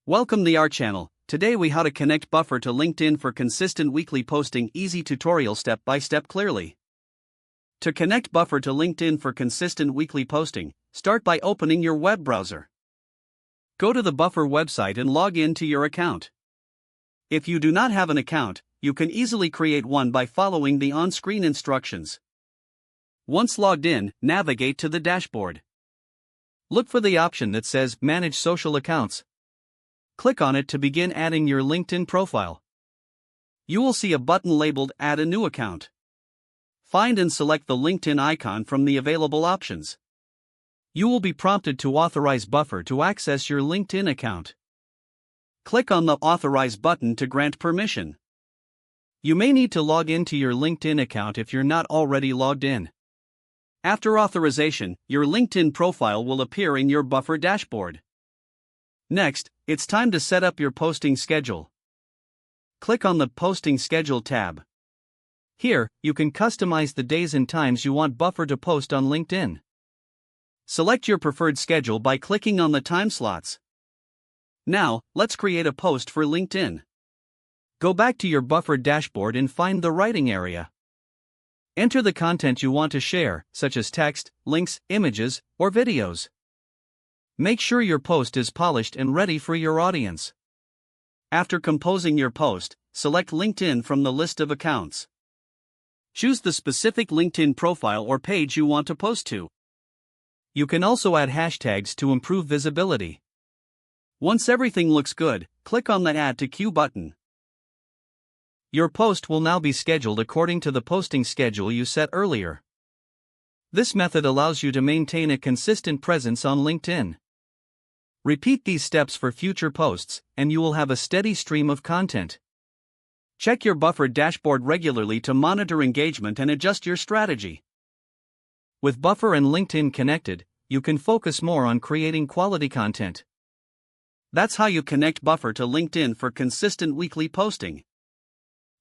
Welcome to our channel. Today we how to connect Buffer to LinkedIn for consistent weekly posting. Easy tutorial step by step clearly. To connect Buffer to LinkedIn for consistent weekly posting, start by opening your web browser. Go to the Buffer website and log in to your account. If you do not have an account, you can easily create one by following the on-screen instructions. Once logged in, navigate to the dashboard. Look for the option that says Manage Social Accounts. Click on it to begin adding your LinkedIn profile. You will see a button labeled Add a New Account. Find and select the LinkedIn icon from the available options. You will be prompted to authorize Buffer to access your LinkedIn account. Click on the Authorize button to grant permission. You may need to log into your LinkedIn account if you're not already logged in. After authorization, your LinkedIn profile will appear in your Buffer dashboard. Next, it's time to set up your posting schedule. Click on the Posting Schedule tab. Here, you can customize the days and times you want Buffer to post on LinkedIn. Select your preferred schedule by clicking on the time slots. Now, let's create a post for LinkedIn. Go back to your Buffer dashboard and find the writing area. Enter the content you want to share, such as text, links, images, or videos. Make sure your post is polished and ready for your audience. After composing your post, select LinkedIn from the list of accounts. Choose the specific LinkedIn profile or page you want to post to. You can also add hashtags to improve visibility. Once everything looks good, click on the Add to Queue button. Your post will now be scheduled according to the posting schedule you set earlier. This method allows you to maintain a consistent presence on LinkedIn. Repeat these steps for future posts, and you will have a steady stream of content. Check your Buffer dashboard regularly to monitor engagement and adjust your strategy. With Buffer and LinkedIn connected, you can focus more on creating quality content. That's how you connect Buffer to LinkedIn for consistent weekly posting.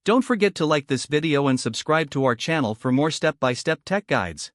Don't forget to like this video and subscribe to our channel for more step-by-step tech guides.